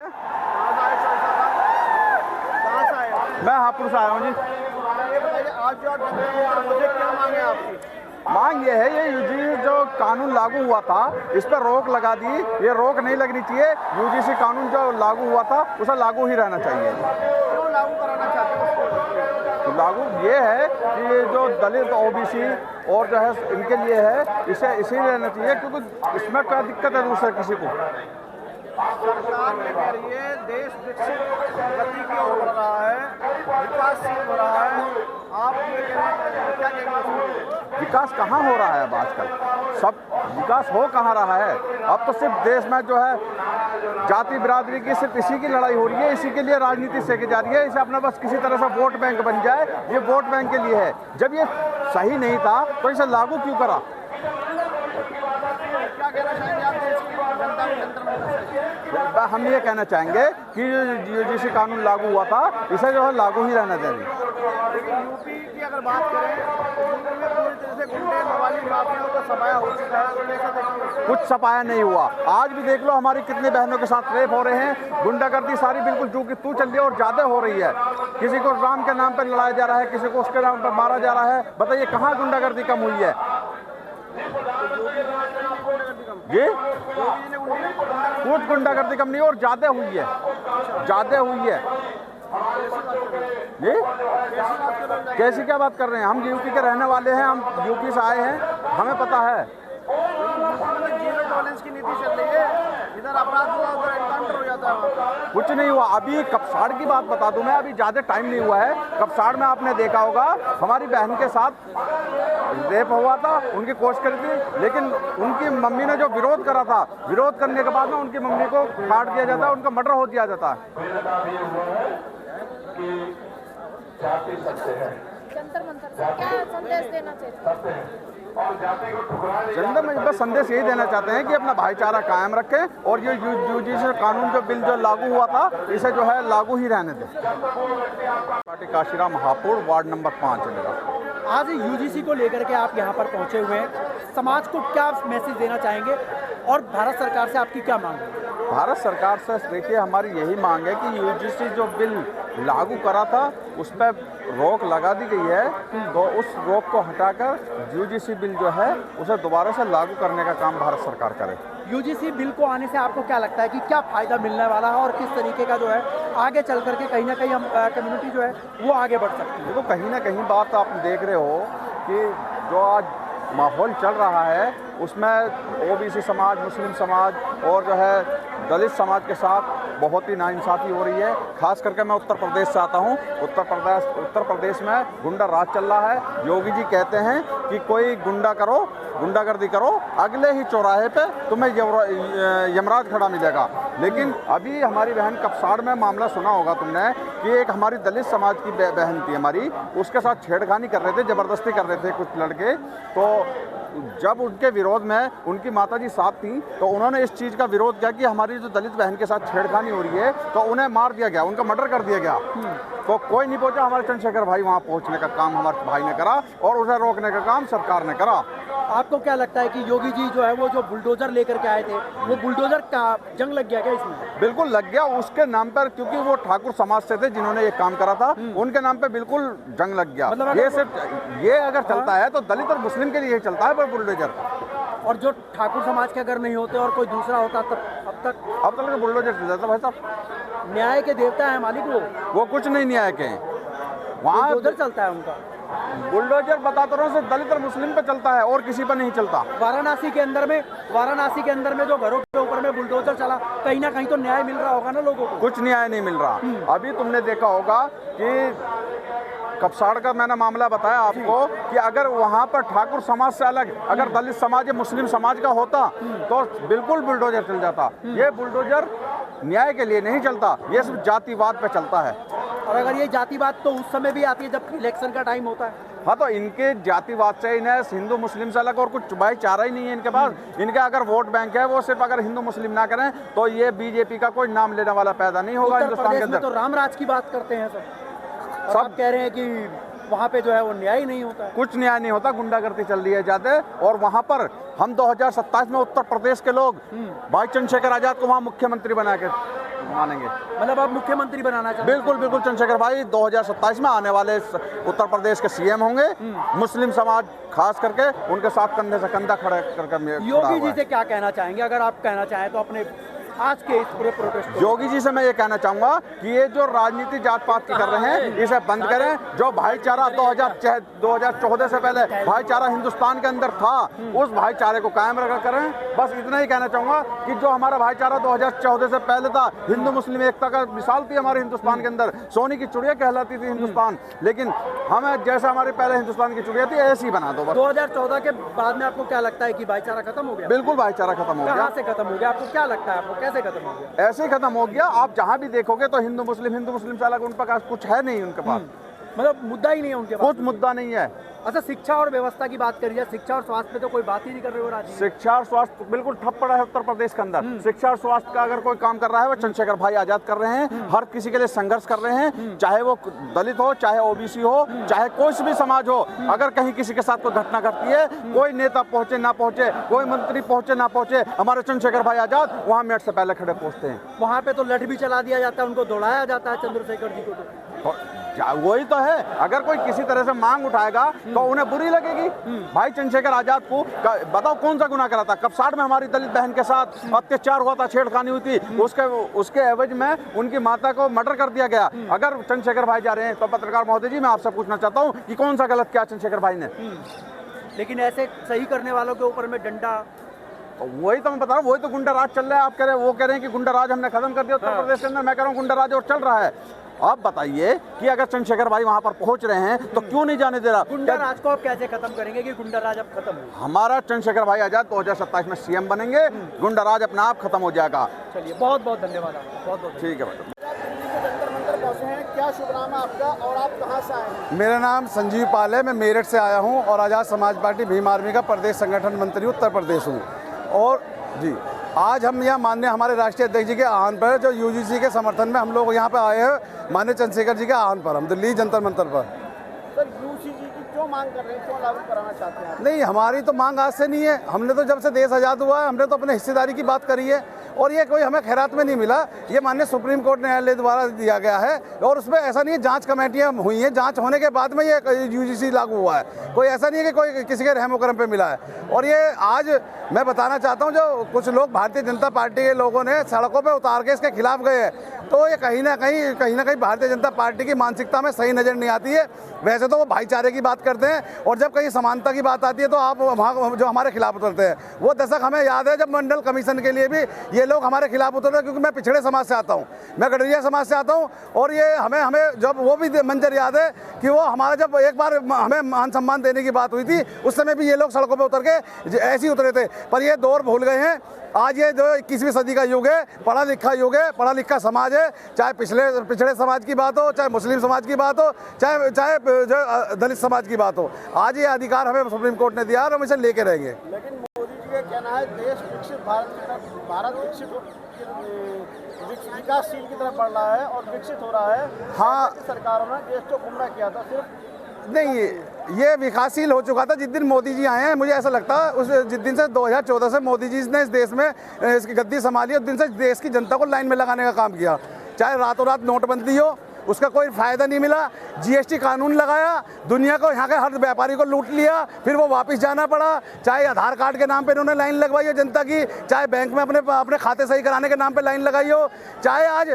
मैं हापुड़ से आया हूँ जी। ये बताइए, आज जो मुझे क्या मांगे आपकी? मांग ये है, ये यूजीसी जो कानून लागू हुआ था इस पर रोक लगा दी। ये रोक नहीं लगनी चाहिए। यूजीसी कानून जो लागू हुआ था उसे लागू ही रहना चाहिए। क्यों लागू कराना चाहते हैं उसको? तो लागू ये है कि ये जो दलित ओबीसी और जो है इनके लिए है, इसे इसीलिए रहना चाहिए क्योंकि इसमें क्या दिक्कत है दूसरे किसी को। सरकार ये कह रही है देश विकसित गति की ओर बढ़ रहा है, विकासशील हो रहा है। आप ये कह रहे हैं, क्या कहेंगे? विकास कहाँ हो रहा है अब आजकल? सब विकास हो कहाँ रहा है? अब तो सिर्फ देश में जो है जाति बिरादरी की सिर्फ इसी की लड़ाई हो रही है, इसी के लिए राजनीति सेकी जा रही है। इसे अपना बस किसी तरह से वोट बैंक बन जाए, ये वोट बैंक के लिए है। जब ये सही नहीं था तो इसे लागू क्यों करा? क्या कहना चाहेंगे आप देश की जनता को जंतर मंतर से? हम ये कहना चाहेंगे कि यूजीसी कानून लागू हुआ था इसे जो है लागू ही रहना चाहिए। लेकिन यूपी की अगर बात करें तो यूपी में पूरी तरह से गुंडे मवाली माफियाओं का सफाया हो चुका है। तो कैसा देखिए? कुछ सफाया नहीं हुआ। आज भी देख लो हमारी कितनी बहनों के साथ रेप हो रहे हैं। गुंडागर्दी सारी बिल्कुल जो कि तू चल रही है और ज़्यादा हो रही है। किसी को राम के नाम पर लड़ाया जा रहा है, किसी को उसके नाम पर मारा जा रहा है। बताइए कहाँ गुंडागर्दी कम हुई है? जी कुछ गुंडागर्दी कम नहीं और ज़्यादा हुई है, ज़्यादा हुई है। जी कैसी क्या बात कर रहे हैं? हम यूपी के रहने वाले हैं, हम यूपी से आए हैं, हमें पता है। जीरो टॉलरेंस की नीति चल रही है। इधर अपराध हुआ उधर एनकाउंटर हो जाता है। कुछ नहीं हुआ। अभी कपसाड़ की बात बता दूं मैं, अभी ज़्यादा टाइम नहीं हुआ है। कपसाड़ में आपने देखा होगा हमारी बहन के साथ रेप हुआ था, उनकी कोशिश करी थी, लेकिन उनकी मम्मी ने जो विरोध करा था, विरोध करने के बाद में उनकी मम्मी को काट दिया जाता है, उनका मर्डर हो दिया जाता है। जंतर मंतर से क्या संदेश देना चाहते हैं? जनता में बस संदेश यही देना चाहते हैं कि अपना भाईचारा कायम रखें और ये यूजीसी कानून जो बिल जो लागू हुआ था इसे जो है लागू ही रहने दें। Party Kashiram Hapur, ward number 5 है मेरा। आज यूजीसी को लेकर के आप यहाँ पर पहुँचे हुए हैं, समाज को क्या मैसेज देना चाहेंगे और भारत सरकार से आपकी क्या मांग है? भारत सरकार से देखिए हमारी यही मांग है कि यूजीसी जो बिल लागू करा था उस पर रोक लगा दी गई है, तो उस रोक को हटाकर यूजीसी बिल जो है उसे दोबारा से लागू करने का काम भारत सरकार करे। यूजीसी बिल को आने से आपको क्या लगता है कि क्या फ़ायदा मिलने वाला है और किस तरीके का जो है आगे चल करके कहीं ना कहीं हम कम्युनिटी जो है वो आगे बढ़ सकती है? देखो कहीं ना कहीं बात आप देख रहे हो कि जो आज माहौल चल रहा है उसमें ओबीसी समाज, मुस्लिम समाज और जो है दलित समाज के साथ बहुत ही नाइंसाफ़ी हो रही है। खास करके मैं उत्तर प्रदेश से आता हूँ। उत्तर प्रदेश में गुंडा राज चल रहा है। योगी जी कहते हैं कि कोई गुंडागर्दी करो, अगले ही चौराहे पे तुम्हें यमराज खड़ा मिलेगा। लेकिन अभी हमारी बहन कपसाड़ में मामला सुना होगा तुमने कि एक हमारी दलित समाज की बहन थी हमारी, उसके साथ छेड़खानी कर रहे थे, ज़बरदस्ती कर रहे थे कुछ लड़के। तो जब उनके विरोध में उनकी माताजी साथ थी तो उन्होंने इस चीज़ का विरोध किया कि हमारी जो दलित बहन के साथ छेड़खानी हो रही है, तो उन्हें मार दिया गया, उनका मर्डर कर दिया गया। तो कोई नहीं पहुंचा। हमारे चंद्रशेखर भाई वहां पहुंचने का काम हमारे भाई ने करा और उसे रोकने का काम सरकार ने करा। आपको क्या लगता है कि योगी जी जो है वो जो बुलडोजर लेकर के आए थे, वो बुलडोजर का जंग लग गया क्या इसमें? बिल्कुल लग गया उसके नाम पर, क्योंकि वो ठाकुर समाज से थे जिन्होंने ये काम करा था, उनके नाम पे बिल्कुल जंग लग गया। मतलब ये सिर्फ ये अगर चलता है तो दलित और मुस्लिम के लिए चलता है बुलडोजर। और जो ठाकुर समाज के अगर नहीं होते और कोई दूसरा होता तब अब तक बुलडोजर चल जाता भाई साहब। न्याय के देवता है मालिक वो कुछ नहीं न्याय के वहाँ उधर चलता है उनका बुलडोजर। बताता रहा हूँ सिर्फ दलित और मुस्लिम पे चलता है और किसी पर नहीं चलता। वाराणसी के अंदर में जो घरों के ऊपर में बुलडोजर चला, कहीं ना कहीं तो न्याय मिल रहा होगा ना लोगों को? कुछ न्याय नहीं मिल रहा। अभी तुमने देखा होगा कि कपसाड़ का मैंने मामला बताया आपको कि अगर वहाँ पर ठाकुर समाज से अलग अगर दलित समाज या मुस्लिम समाज का होता तो बिल्कुल बुलडोजर चल जाता। ये बुलडोजर न्याय के लिए नहीं चलता, ये सिर्फ जातिवाद पे चलता है। और अगर ये जातिवाद तो उस समय भी आती है जब इलेक्शन का टाइम होता है। हाँ, तो इनके जातिवाद से इन्हें हिंदू मुस्लिम से अलग और कुछ भाईचारा ही नहीं है इनके पास। इनका अगर वोट बैंक है वो सिर्फ अगर हिंदू मुस्लिम ना करें तो ये बीजेपी का कोई नाम लेने वाला पैदा नहीं होगा हिंदुस्तान के अंदर। तो राम राज की बात करते हैं सब आप कह रहे हैं कि वहाँ पे जो है वो न्याय ही नहीं होता है। कुछ न्याय नहीं होता, गुंडागर्दी चल रही है ज़्यादा। और वहाँ पर हम 2027 में उत्तर प्रदेश के लोग भाई चंद्रशेखर आजाद को वहाँ मुख्यमंत्री बना के मानेंगे। मतलब आप मुख्यमंत्री बनाना चाहते हैं? बिल्कुल बिल्कुल, चंद्रशेखर भाई 2027 में आने वाले उत्तर प्रदेश के सीएम होंगे। मुस्लिम समाज खास करके उनके साथ कंधे से कंधा खड़ा करके योगी जी से क्या कहना चाहेंगे, अगर आप कहना चाहें तो अपने आज के इस पूरे प्रोटेस्ट को? योगी जी से मैं ये कहना चाहूंगा कि ये जो राजनीति जात पात की कर रहे हैं इसे बंद करें। जो भाईचारा 2014 से पहले भाईचारा हिंदुस्तान के अंदर था, उस भाईचारे को कायम रखा करें। बस इतना ही कहना चाहूंगा कि जो हमारा भाईचारा 2014 से पहले था, हिंदू मुस्लिम एकता का मिसाल थी हमारे हिंदुस्तान के अंदर, सोने की चिड़िया कहलाती थी हिंदुस्तान, लेकिन हमें जैसा हमारे पहले हिंदुस्तान की चिड़िया थी ऐसी बना दो बस। 2014 के बाद में आपको क्या लगता है कि भाईचारा खत्म हो गया? बिल्कुल भाईचारा खत्म हो कहाँ गया। से खत्म हो गया? आपको क्या लगता है, आपको कैसे खत्म हो गया? ऐसे ही खत्म हो गया। आप जहां भी देखोगे तो हिंदू मुस्लिम से अलग उन पर कुछ है नहीं, उनके पास मतलब मुद्दा ही नहीं है उनके पास? कुछ मुद्दा नहीं है। अच्छा, शिक्षा और व्यवस्था की बात करिए, शिक्षा और स्वास्थ्य पे तो कोई बात ही नहीं कर रहे हो राजीव? शिक्षा और स्वास्थ्य बिल्कुल ठप पड़ा है उत्तर प्रदेश के अंदर। शिक्षा और स्वास्थ्य का अगर कोई काम कर रहा है वो चंद्रशेखर भाई आजाद कर रहे हैं। हर किसी के लिए संघर्ष कर रहे हैं, चाहे वो दलित हो, चाहे ओबीसी हो, चाहे कोई भी समाज हो। अगर कहीं किसी के साथ कोई घटना घटती है, कोई नेता पहुंचे ना पहुंचे, कोई मंत्री पहुंचे ना पहुंचे, हमारे चंद्रशेखर भाई आजाद वहां मिनट से पहले खड़े पहुंचते हैं। वहाँ पे तो लठ भी चला दिया जाता है, उनको दौड़ाया जाता है चंद्रशेखर जी को। तो वही तो है, अगर कोई किसी तरह से मांग उठाएगा तो उन्हें बुरी लगेगी। भाई चंद्रशेखर आजाद को बताओ कौन सा गुनाह करा था? कब 60 में हमारी दलित बहन के साथ अत्याचार हुआ था, छेड़खानी हुई थी, उसके एवज में उनकी माता को मर्डर कर दिया गया। अगर चंद्रशेखर भाई जा रहे हैं तो पत्रकार महोदय जी मैं आपसे पूछना चाहता हूँ कि कौन सा गलत किया चंद्रशेखर भाई ने? लेकिन ऐसे सही करने वालों के ऊपर में डंडा, वही तो मैं बता रहा हूँ, वही तो गुंडा राज चल रहा है। आप कह रहे वो कह रहे हैं कि गुंडा राज हमने खत्म कर दिया उत्तर प्रदेश के अंदर। मैं कह रहा हूँ गुंडा राज और चल रहा है। आप बताइए कि अगर चंद्रशेखर भाई वहां पर पहुंच रहे हैं तो क्यों नहीं जाने दे रहा? गुंडा राज को आप कैसे खत्म करेंगे कि गुंडा राज अब खत्म हो? हमारा चंद्रशेखर भाई आजाद 2027 में सीएम बनेंगे, गुंडा राज अपने आप खत्म हो जाएगा। चलिए, बहुत बहुत धन्यवाद आपका, बहुत बहुत। ठीक है मैडम। जंतर मंतर पहुंचे हैं, क्या शुभ नाम है आपका और आप कहां से आए हैं? मेरा नाम संजीव पाल है, मैं मेरठ से आया हूं और आज़ाद समाज पार्टी भीम आर्मी का प्रदेश संगठन मंत्री उत्तर प्रदेश हूं। और जी, आज हम यहाँ माननीय हमारे राष्ट्रीय अध्यक्ष जी के आह्वान पर, जो यूजीसी के समर्थन में हम लोग यहाँ पे आए हैं, माननीय चंद्रशेखर जी के आह्वान पर, हम दिल्ली जंतर मंतर पर। सर, यूजीसी की क्यों मांग कर रहे हैं, क्यों लागू कराना चाहते हैं आप? नहीं, हमारी तो मांग आज से नहीं है। हमने तो जब से देश आज़ाद हुआ है हमने तो अपने हिस्सेदारी की बात करी है, और ये कोई हमें खैरात में नहीं मिला। ये माननीय सुप्रीम कोर्ट न्यायालय द्वारा दिया गया है, और उसमें ऐसा नहीं है, जांच कमेटियां हुई हैं, जांच होने के बाद में ये यूजीसी लागू हुआ है। कोई ऐसा नहीं है कि कोई किसी के रहमो करम पे मिला है। और ये आज मैं बताना चाहता हूँ, जो कुछ लोग भारतीय जनता पार्टी के लोगों ने सड़कों पर उतार के इसके खिलाफ गए हैं, तो ये कहीं ना कहीं भारतीय जनता पार्टी की मानसिकता में सही नज़र नहीं आती है। वैसे तो वो भाईचारे की बात करते हैं, और जब कहीं समानता की बात आती है तो आप वहाँ जो हमारे खिलाफ उतरते हैं। वो दशक हमें याद है जब मंडल कमीशन के लिए भी ये लोग हमारे खिलाफ उतरते हैं, क्योंकि मैं पिछड़े समाज से आता हूँ, मैं गडरिया समाज से आता हूँ। और ये हमें जब वो भी मंजर याद है कि वो हमारा जब एक बार हमें मान सम्मान देने की बात हुई थी, उस समय भी ये लोग सड़कों पर उतर के ऐसे ही उतरे थे। पर ये दौर भूल गए हैं। आज ये जो 21वीं सदी का युग है, पढ़ा लिखा युग है, पढ़ा लिखा समाज है। चाहे पिछड़े समाज की बात हो, चाहे मुस्लिम समाज की बात हो, चाहे जो दलित समाज की बात हो, आज ये अधिकार हमें सुप्रीम कोर्ट ने दिया और हम इसे लेके रहेंगे। लेकिन मोदी जी का कहना है देश विकसित भारत विकसित विकासशील की तरफ बढ़ रहा है और विकसित हो रहा है। हाँ, सरकारों ने देश को गुमराह किया था। सिर्फ नहीं, ये विकासशील हो चुका था जिस दिन मोदी जी आए हैं। मुझे ऐसा लगता है जिस दिन से 2014 से मोदी जी ने इस देश में इसकी गद्दी संभाली, उस दिन से देश की जनता को लाइन में लगाने का काम किया। चाहे रातों रात नोटबंदी हो, उसका कोई फ़ायदा नहीं मिला। जीएसटी कानून लगाया, दुनिया को, यहाँ के हर व्यापारी को लूट लिया, फिर वो वापस जाना पड़ा। चाहे आधार कार्ड के नाम पे इन्होंने लाइन लगवाई हो जनता की, चाहे बैंक में अपने खाते सही कराने के नाम पे लाइन लगाई हो, चाहे आज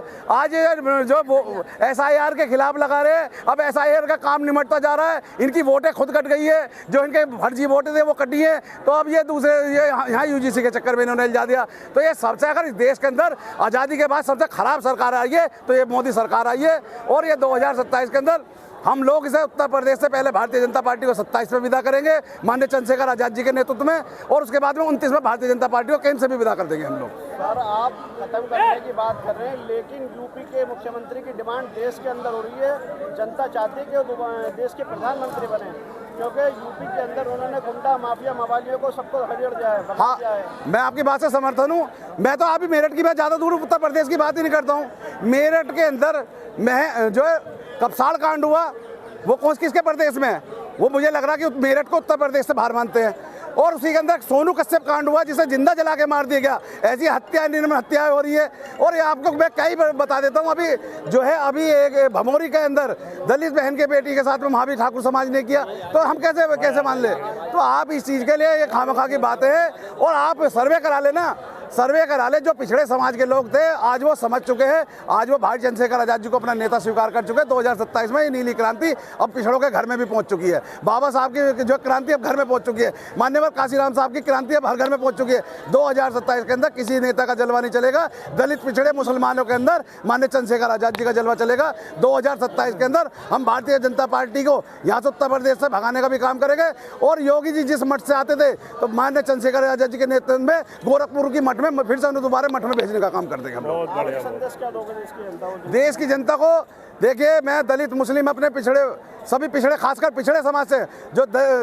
जो वो SIR के खिलाफ लगा रहे, अब SIR का काम निमटता जा रहा है। इनकी वोटें खुद कट गई है, जो इनके फर्जी वोटें थे वो कटी हैं। तो अब ये दूसरे यहाँ यूजीसी के चक्कर में इन्होंने इल्जा दिया। तो ये सबसे, अगर इस देश के अंदर आज़ादी के बाद सबसे खराब सरकार आई है तो ये मोदी सरकार आई है। और ये 2027 के अंदर हम लोग इसे उत्तर प्रदेश से पहले भारतीय जनता पार्टी को 27 में विदा करेंगे माननीय चंद्रशेखर आजाद जी के नेतृत्व में, और उसके बाद में 29 में भारतीय जनता पार्टी को केंद्र से भी विदा कर देंगे हम लोग। सर, आप खत्म करने की बात कर रहे हैं, लेकिन यूपी के मुख्यमंत्री की डिमांड देश के अंदर हो रही है। जनता चाहती है कि वो देश के प्रधानमंत्री बने, क्योंकि यूपी के अंदर उन्होंने गुंडा माफिया मवालियों को सबको हरियर दिया है। हाँ, मैं आपकी बात से समर्थन हूँ। मैं तो अभी मेरठ की बात, ज़्यादा दूर उत्तर प्रदेश की बात ही नहीं करता हूँ। मेरठ के अंदर मैं जो कपसाड़ कांड हुआ, वो किसके प्रदेश में है? वो मुझे लग रहा है कि मेरठ को उत्तर प्रदेश से बाहर मानते हैं। और उसी के अंदर सोनू कश्यप कांड हुआ जिसे जिंदा जला के मार दिया गया। ऐसी हत्या निर्मम हत्याएं हो रही है। और ये आपको मैं कई बार बता देता हूँ, अभी जो है अभी एक भमोरी के अंदर दलित बहन के बेटी के साथ में महावीर ठाकुर समाज ने किया, तो हम कैसे मान ले। तो आप इस चीज़ के लिए ये खामखा की बातें हैं। और आप सर्वे करा लेना, सर्वे करा ले। जो पिछड़े समाज के लोग थे आज वो समझ चुके हैं, आज वो भारत चंद्रशेखर आजाद जी को अपना नेता स्वीकार कर चुके हैं। 2027 में ये नीली क्रांति अब पिछड़ों के घर में भी पहुंच चुकी है। बाबा साहब की जो क्रांति अब घर में पहुंच चुकी है, मान्यवर काशीराम साहब की क्रांति अब हर घर में पहुंच चुकी है। 2027 के अंदर किसी नेता का जलवा नहीं चलेगा। दलित पिछड़े मुसलमानों के अंदर माननीय चंद्रशेखर आजाद जी का जलवा चलेगा। 2027 के अंदर हम भारतीय जनता पार्टी को यहाँ से उत्तर प्रदेश से भगाने का भी काम करेंगे। और योगी जी जिस मठ से आते थे, तो माननीय चंद्रशेखर आजाद जी के नेतृत्व में गोरखपुर की मठ में फिर से उन्हें दोबारा मठ में भेजने का काम कर देंगे हम लोग। संदेश क्या दोगे देश की जनता को? देखिए, मैं दलित मुस्लिम अपने पिछड़े सभी पिछड़े, खासकर पिछड़े समाज से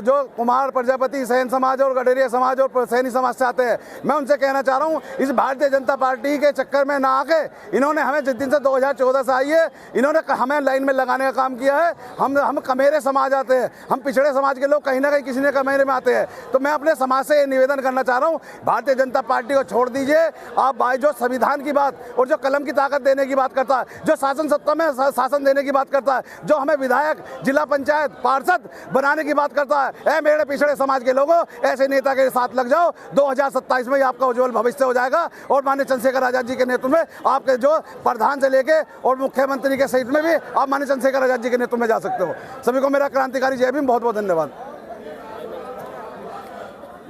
जो कुमार प्रजापति सैन समाज और गडेरिया समाज और सैनी समाज से आते हैं, मैं उनसे कहना चाह रहा हूँ इस भारतीय जनता पार्टी के चक्कर में ना आके इन्होंने हमें जिस दिन से 2014 से आई है, इन्होंने हमें लाइन में लगाने का काम किया है। हम कमेरे समाज आते हैं, हम पिछड़े समाज के लोग कहीं ना कहीं किसी न कमेरे में आते हैं। तो मैं अपने समाज से ये निवेदन करना चाह रहा हूँ, भारतीय जनता पार्टी को छोड़ दीजिए। आप भाई जो संविधान की बात और जो कलम की ताकत देने की बात करता है, जो शासन सत्ता में शासन देने की बात करता है, जो हमें विधायक, जिला पंचायत, पार्षद बनाने की बात करता है, मेरे पिछड़े समाज के लोगों, ऐसे नेता के साथ लग जाओ। 2027 में आपका उज्जवल भविष्य हो जाएगा। और माननीय चंद्रशेखर आजाद जी के नेतृत्व में आपके जो प्रधान से लेके और मुख्यमंत्री के सीट में भी आप माननीय चंद्रशेखर आजाद जी के नेतृत्व में जा सकते हो। सभी को मेरा क्रांतिकारी जय भीम, बहुत बहुत धन्यवाद।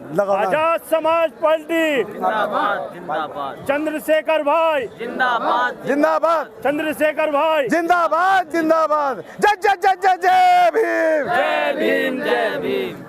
आजाद समाज पार्टी जिंदाबाद जिंदाबाद, चंद्रशेखर भाई जिंदाबाद जिंदाबाद, चंद्रशेखर भाई जिंदाबाद जिंदाबाद। जय जय जय जय जय भीम, जय भीम जय भीम।